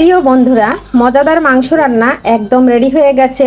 প্রিয় বন্ধুরা, মজাদার মাংস রান্না একদম রেডি হয়ে গেছে।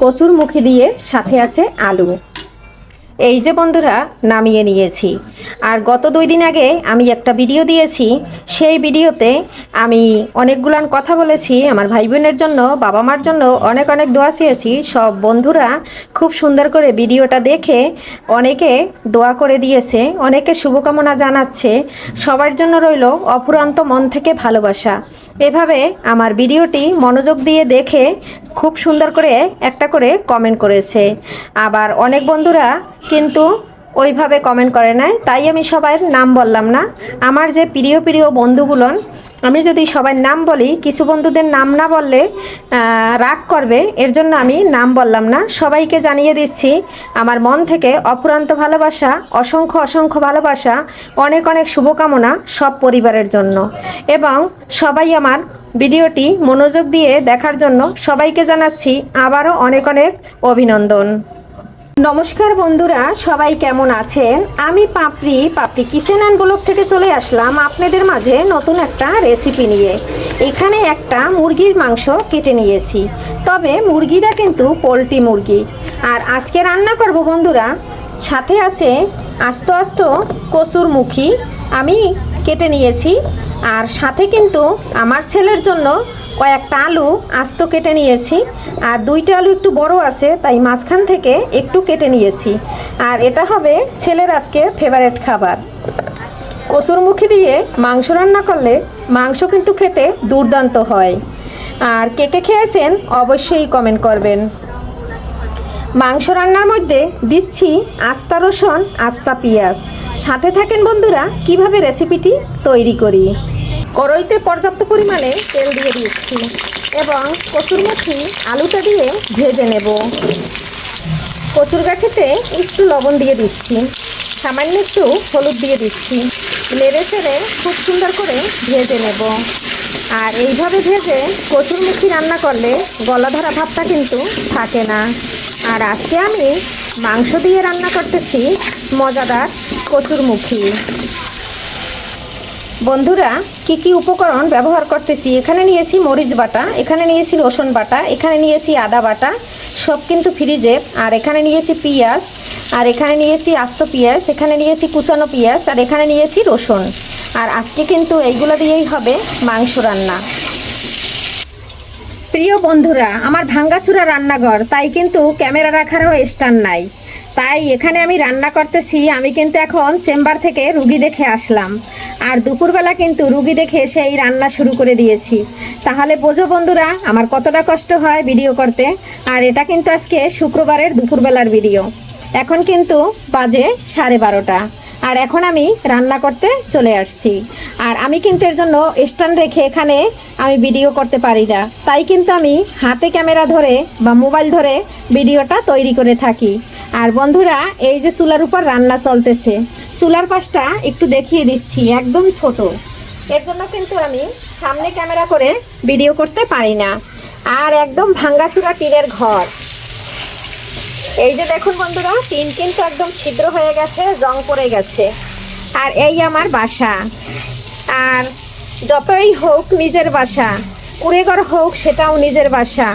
কচুর মুখি দিয়ে সাথে আছে আলু। এই যে বন্ধুরা, নামিয়ে নিয়েছি। আর গত 2 দিন আগে আমি একটা ভিডিও দিয়েছি। সেই ভিডিওতে আমি অনেকগুলান কথা বলেছি আমার ভাই বোনের জন্য, বাবা মার জন্য অনেক অনেক দোয়া চেয়েছি। সব বন্ধুরা খুব সুন্দর করে ভিডিওটা দেখে অনেকে দোয়া করে দিয়েছে, অনেকে শুভকামনা জানাচ্ছে। সবার জন্য রইল অফুরন্ত মন থেকে ভালোবাসা। এভাবে আমার ভিডিওটি মনোযোগ দিয়ে দেখে খুব সুন্দর করে একটা করে কমেন্ট করেছে। আবার অনেক বন্ধুরা কিন্তু ওইভাবে কমেন্ট করে নাই, তাই আমি সবার নাম বললাম না। আমার যে প্রিয় প্রিয় বন্ধুগুলো, আমি যদি সবার নাম বলি, কিছু বন্ধুদের নাম না বললে রাগ করবে, এর জন্য আমি নাম বললাম না। সবাইকে জানিয়ে দিচ্ছি আমার মন থেকে অফুরন্ত ভালোবাসা, অসংখ্য অসংখ্য ভালোবাসা, অনেক অনেক শুভকামনা সব পরিবারের জন্য। এবং সবাই আমার ভিডিওটি মনোযোগ দিয়ে দেখার জন্য সবাইকে জানাচ্ছি আবারও অনেক অনেক অভিনন্দন। নমস্কার বন্ধুরা, সবাই কেমন আছেন? আমি পাপড়ি কিচেন অ্যান্ড ব্লগ থেকে চলে আসলাম আপনাদের মাঝে নতুন একটা রেসিপি নিয়ে। এখানে একটা মুরগির মাংস কেটে নিয়েছি, তবে মুরগিটা কিন্তু পোলট্রি মুরগি। আর আজকে রান্না করব বন্ধুরা, সাথে আছে আস্ত আস্ত কচুর মুখি আমি কেটে নিয়েছি। আর সাথে কিন্তু আমার ছেলের জন্য কয়েকটা আলু আস্ত কেটে নিয়েছি। আর 2টা আলু একটু বড় আছে, তাই মাঝখান থেকে একটু কেটে নিয়েছি। আর এটা হবে ছেলের আজকে ফেভারিট খাবার। কচুর মুখি দিয়ে মাংস রান্না করলে মাংস কিন্তু খেতে দুর্দান্ত হয়। আর কে কে খেয়েছেন অবশ্যই কমেন্ট করবেন। মাংস রান্নার মধ্যে দিচ্ছি আস্তা রসুন, আস্তা পেঁয়াজ। সাথে থাকেন বন্ধুরা কিভাবে রেসিপিটি তৈরি করি। কড়াইতে পর্যাপ্ত পরিমাণে তেল দিয়ে দিচ্ছি এবং কচুর মুখি আলুটা দিয়ে ভেজে নেব। কচুর গাঠিতে একটু লবণ দিয়ে দিচ্ছি, সামান্য একটু হলুদ দিয়ে দিচ্ছি। নেড়ে চেড়ে খুব সুন্দর করে ভেজে নেব। আর এইভাবে ভেজে কচুর মুখি রান্না করলে গলা ধরা ভাবটা কিন্তু থাকে না। আর আজকে আমি মাংস দিয়ে রান্না করতেছি মজাদার কচুর মুখি। বন্ধুরা, কি কি উপকরণ ব্যবহার করতেছি, এখানে নিয়েছি মরিচ বাটা, এখানে নিয়েছি রসুন বাটা, এখানে নিয়েছি আদা বাটা, সব কিন্তু ফ্রিজের। আর এখানে নিয়েছি পেঁয়াজ, আর এখানে নিয়েছি আস্ত পেঁয়াজ, এখানে নিয়েছি কুচানো পেঁয়াজ, আর এখানে নিয়েছি রসুন। আর আজকে কিন্তু এইগুলো দিয়েই হবে মাংস রান্না। প্রিয় বন্ধুরা, আমার ভাঙ্গাচুরা রান্নাঘর, তাই কিন্তু ক্যামেরা রাখারও স্ট্যান্ড নাই। তাই এখানে আমি রান্না করতেছি। আমি কিন্তু এখন চেম্বার থেকে রুগী দেখে আসলাম। আর দুপুরবেলা কিন্তু রুগী দেখে এসেই রান্না শুরু করে দিয়েছি। তাহলে বোঝো বন্ধুরা আমার কতটা কষ্ট হয় ভিডিও করতে। আর এটা কিন্তু আজকে শুক্রবারের দুপুরবেলার ভিডিও। এখন কিন্তু বাজে 12:30। আর এখন আমি রান্না করতে চলে আসছি। আর আমি কিন্তু এর জন্য স্ট্যান্ড রেখে এখানে আমি ভিডিও করতে পারি না, তাই কিন্তু আমি হাতে ক্যামেরা ধরে বা মোবাইল ধরে ভিডিওটা তৈরি করে থাকি। আর বন্ধুরা, এই যে চুলার উপর রান্না চলতেছে, চুলার পাশটা একটু দেখিয়ে দিচ্ছি, একদম ছোট। এর জন্য কিন্তু আমি সামনে ক্যামেরা করে ভিডিও করতে পারি না। আর একদম ভাঙ্গাচুরা টিনের ঘর। এই যে দেখুন বন্ধুরা, টিন কিন্তু একদম ছিদ্র হয়ে গেছে, জং পড়ে গেছে। আর এই আমার বাসা। আর যতই হোক নিজের বাসা, কুড়েঘর হোক সেটাও নিজের বাসা।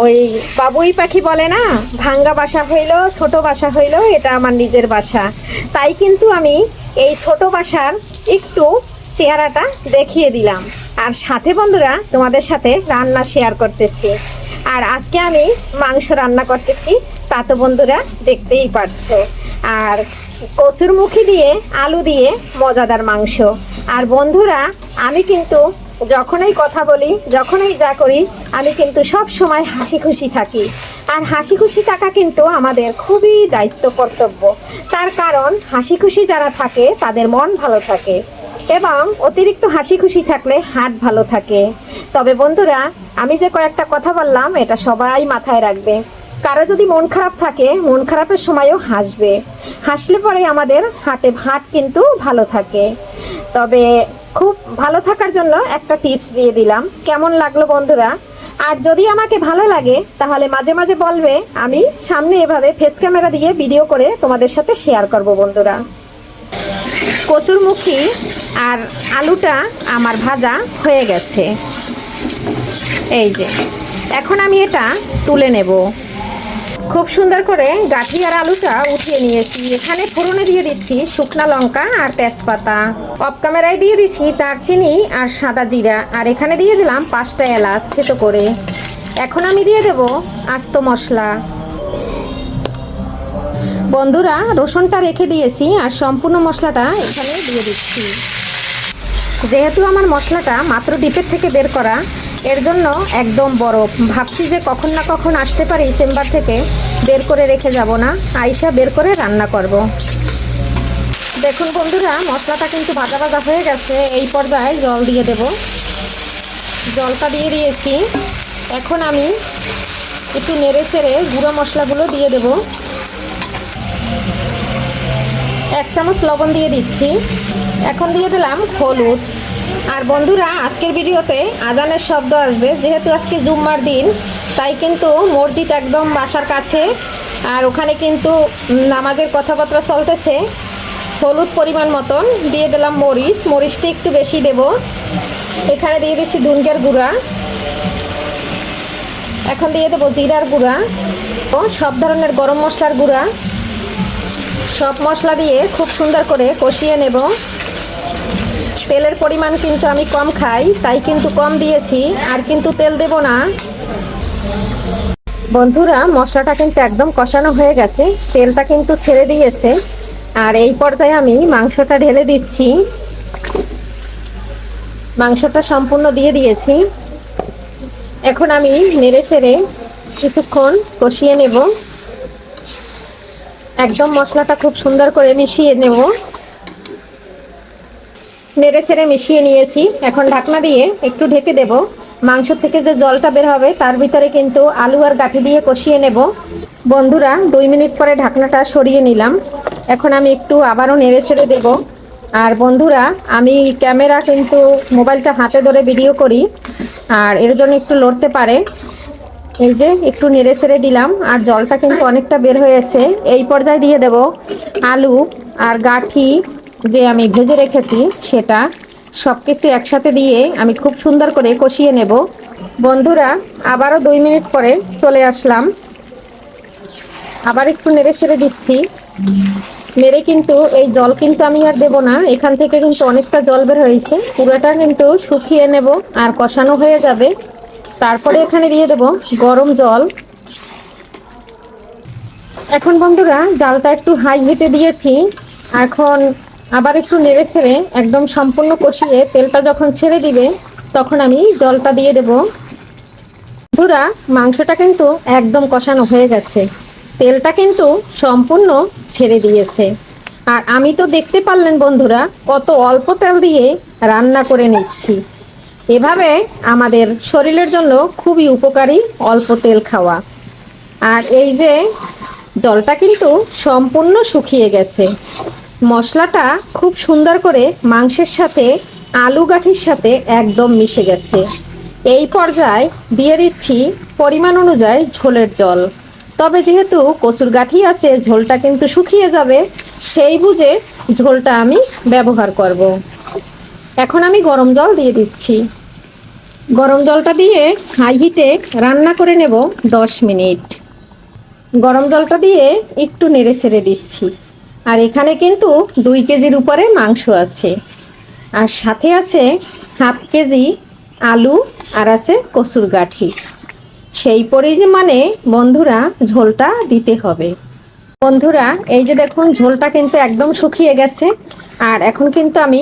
ওই বাবুই পাখি বলে না, ভাঙ্গা বাসা হইলো ছোট বাসা হইলো, এটা আমার নিজের বাসা। তাই কিন্তু আমি এই ছোট বাসার একটু চেহারাটা দেখিয়ে দিলাম। আর সাথে বন্ধুরা তোমাদের সাথে রান্না শেয়ার করতেছি। আর আজকে আমি মাংস রান্না করতেছি, তা তো বন্ধুরা দেখতেই পারছো। আর কচুর মুখি দিয়ে আলু দিয়ে মজাদার মাংস। আর বন্ধুরা, আমি কিন্তু যখনই কথা বলি, যখনই যা করি, আমি কিন্তু সব সময় হাসি খুশি থাকি। আর হাসি খুশি থাকা কিন্তু আমাদের খুবই দায়িত্ব, কর্তব্য। তার কারণ হাসি খুশি যারা থাকে তাদের মন ভালো থাকে, এবং অতিরিক্ত হাসি খুশি থাকলে হার্ট ভালো থাকে। তবে বন্ধুরা, আমি যে কয়েকটা কথা বললাম এটা সবাই মাথায় রাখবে। কারো যদি মন খারাপ থাকে, মন খারাপের সময়ও হাসবে। হাসলে পরে আমাদের হার্ট কিন্তু ভালো থাকে। তবে খুব ভালো থাকার জন্য একটা টিপস দিয়ে দিলাম, কেমন লাগলো বন্ধুরা? আর যদি আমাকে ভালো লাগে তাহলে মাঝে মাঝে বলবে, আমি সামনে এভাবে ফেস ক্যামেরা দিয়ে ভিডিও করে তোমাদের সাথে শেয়ার করব বন্ধুরা। কচুর মুখি আর আলুটা আমার ভাজা হয়ে গেছে। এই যে এখন আমি এটা তুলে নেব। খুব সুন্দর করে গাঠি আর আলুটা উঠিয়ে নিয়েছি। এখানে ফোড়নে দিয়ে দিচ্ছি শুকনা লঙ্কা আর তেজপাতা, অফ ক্যামেরায় দিয়ে দিচ্ছি দারচিনি আর সাদা জিরা, আর এখানে দিয়ে দিলাম 5টা এলাচ থেতো করে। এখন আমি দিয়ে দেব আস্ত মশলা। বন্ধুরা রসুনটা রেখে দিয়েছি আর সম্পূর্ণ মশলাটা এখানে দিয়ে দিচ্ছি। যেহেতু আমার মশলাটা মাত্র ডিপের থেকে বের করা, এর জন্য একদম বরফ। ভাবছি যে কখন না কখন আসতে পারি চেম্বার থেকে, বের করে রেখে যাব না, আইসা বের করে রান্না করব। দেখুন বন্ধুরা মশলাটা কিন্তু ভাজা ভাজা হয়ে গেছে। এই পর্যায়ে জল দিয়ে দেব। জলটা দিয়ে দিয়েছি। এখন আমি একটু নেড়ে চেড়ে গুঁড়ো মশলাগুলো দিয়ে দেব। 1 চামচ লবণ দিয়ে দিচ্ছি। এখন দিয়ে দিলাম হলুদ। আর বন্ধুরা আজকের ভিডিওতে আজানের শব্দ আসবে, যেহেতু আজকে জুম্মার দিন, তাই কিন্তু মসজিদ একদম বাসার কাছে, আর ওখানে কিন্তু নামাজের কথাবার্তা চলতেছে। হলুদ পরিমাণ মতন দিয়ে দিলাম। মরিচটা একটু বেশি দেব। এখানে দিয়ে দিচ্ছি ধনিয়ার গুঁড়া। এখন দিয়ে দেবো জিরার গুঁড়া ও সব ধরনের গরম মশলার গুঁড়া। সব মশলা দিয়ে খুব সুন্দর করে কষিয়ে নেব। তেলের পরিমাণ কিন্তু আমি কম খাই, তাই কিন্তু কম দিয়েছি, আর কিন্তু তেল দেব না। বন্ধুরা মশলাটা কিন্তু একদম কষানো হয়ে গেছে, তেলটা কিন্তু ছেড়ে দিয়েছে। আর এই পর্যায়ে আমি মাংসটা ঢেলে দিচ্ছি। মাংসটা সম্পূর্ণ দিয়ে দিয়েছি। এখন আমি নেড়ে চেড়ে কিছুক্ষণ কষিয়ে নেব। একদম মশলাটা খুব সুন্দর করে মিশিয়ে নেব। নেড়ে চেড়ে মিশিয়ে নিয়েছি। এখন ঢাকনা দিয়ে একটু ঢেকে দেব। মাংস থেকে যে জলটা বের হবে তার ভিতরে কিন্তু আলু আর গাঠি দিয়ে কষিয়ে নেব। বন্ধুরা 2 মিনিট পরে ঢাকনাটা সরিয়ে নিলাম। এখন আমি একটু আবারও নেড়ে চেড়ে দেব। আর বন্ধুরা আমি ক্যামেরা কিন্তু মোবাইলটা হাতে ধরে ভিডিও করি, আর এর জন্য একটু লড়তে পারে। এই যে একটু নেড়ে চেড়ে দিলাম, আর জলটা কিন্তু অনেকটা বের হয়েছে। এই পর্যায়ে দিয়ে দেব আলু আর গাঠি যে আমি ভেজে রেখেছি সেটা, সব কিছু একসাথে দিয়ে আমি খুব সুন্দর করে কষিয়ে নেব। বন্ধুরা আবারও 2 মিনিট পরে চলে আসলাম। আবার একটু নেড়ে চেড়ে দিচ্ছি। নেড়ে কিন্তু এই জল কিন্তু আমি আর দেব না, এখান থেকে কিন্তু অনেকটা জল বের হয়েছে। পুরোটা কিন্তু শুকিয়ে নেব আর কষানো হয়ে যাবে। তারপরে এখানে দিয়ে দেব গরম জল। এখন বন্ধুরা জালটা একটু হাই হিটে দিয়েছি। এখন আবার একটু নেড়ে ছেড়ে একদম সম্পূর্ণ কষিয়ে তেলটা যখন ছেড়ে দিবে তখন আমি জলটা দিয়ে দেব। বন্ধুরা মাংসটা কিন্তু একদম কষানো হয়ে গেছে, তেলটা কিন্তু সম্পূর্ণ ছেড়ে দিয়েছে। আর আমি তো দেখতে পারলেন বন্ধুরা কত অল্প তেল দিয়ে রান্না করে নিচ্ছি। এভাবে আমাদের শরীরের জন্য খুবই উপকারী অল্প তেল খাওয়া। আর এই যে জলটা কিন্তু সম্পূর্ণ শুকিয়ে গেছে। মশলাটা খুব সুন্দর করে মাংসের সাথে আলু গাঠির সাথে একদম মিশে গেছে। এই পর্যায়ে দিয়ে দিচ্ছি পরিমাণ অনুযায়ী ঝোলের জল। তবে যেহেতু কচুর গাঠি আছে ঝোলটা কিন্তু শুকিয়ে যাবে, সেই বুঝে ঝোলটা আমি ব্যবহার করব। এখন আমি গরম জল দিয়ে দিচ্ছি। গরম জলটা দিয়ে হাই হিটে রান্না করে নেব 10 মিনিট। গরম জলটা দিয়ে একটু নেড়ে ছেড়ে দিচ্ছি। আর এখানে কিন্তু 2 কেজির উপরে মাংস আছে, আর সাথে আছে 1/2 কেজি আলু, আর আছে কচুর গাঠি। সেই পরিমাণে বন্ধুরা ঝোলটা দিতে হবে। বন্ধুরা এই যে দেখুন ঝোলটা কিন্তু একদম শুকিয়ে গেছে। আর এখন কিন্তু আমি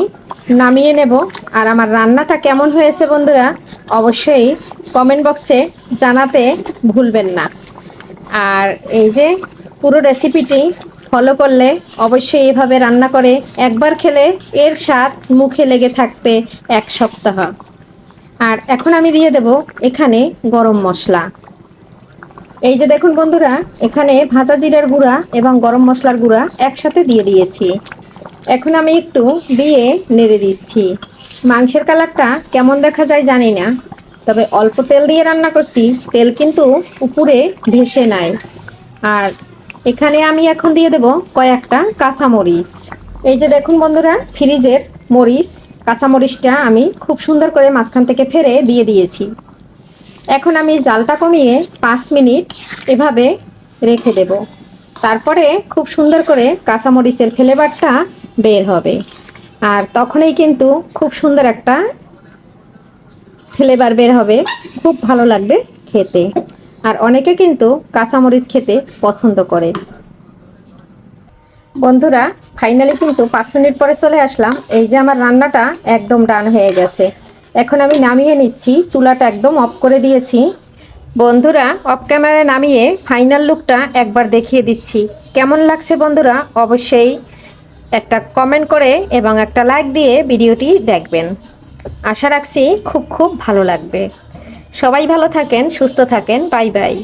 নামিয়ে নেব। আর আমার রান্নাটা কেমন হয়েছে বন্ধুরা অবশ্যই কমেন্ট বক্সে জানাতে ভুলবেন না। আর এই যে পুরো রেসিপিটি ফলো করলে অবশ্যই এভাবে রান্না করে একবার খেলে এর স্বাদ মুখে লেগে থাকবে 1 সপ্তাহ। আর এখন আমি দিয়ে দেব এখানে গরম মশলা। এই যে দেখুন বন্ধুরা এখানে ভাজা জিরার গুঁড়া এবং গরম মশলার গুঁড়া একসাথে দিয়ে দিয়েছি। এখন আমি একটু দিয়ে নেড়ে দিচ্ছি। মাংসের কালারটা কেমন দেখা যায় জানি না, তবে অল্প তেল দিয়ে রান্না করছি, তেল কিন্তু উপরে ভেসে নাই। আর এখানে আমি এখন দিয়ে দেব কয়েকটা কাঁচামরিচ। এই যে দেখুন বন্ধুরা ফ্রিজের মরিচ, কাঁচামরিচটা আমি খুব সুন্দর করে মাঝখান থেকে ফেরে দিয়ে দিয়েছি। এখন আমি জালটা কমিয়ে 5 মিনিট এভাবে রেখে দেব। তারপরে খুব সুন্দর করে কাঁচামরিচের ফ্লেভারটা বের হবে, আর তখনই কিন্তু খুব সুন্দর একটা ফ্লেভার বের হবে, খুব ভালো লাগবে খেতে। আর অনেকে কিন্তু কাঁচামরিচ খেতে পছন্দ করে। বন্ধুরা ফাইনালি কিন্তু 5 মিনিট পরে চলে আসলাম। এই যে আমার রান্নাটা একদম ডান হয়ে গেছে। এখন আমি নামিয়ে নিচ্ছি, চুলাটা একদম অফ করে দিয়েছি। বন্ধুরা অফ ক্যামেরায় নামিয়ে ফাইনাল লুকটা একবার দেখিয়ে দিচ্ছি। কেমন লাগছে বন্ধুরা অবশ্যই একটা কমেন্ট করে এবং একটা লাইক দিয়ে ভিডিওটি দেখবেন। আশা রাখছি খুব ভালো লাগবে। সবাই ভালো থাকেন, সুস্থ থাকেন। Bye bye.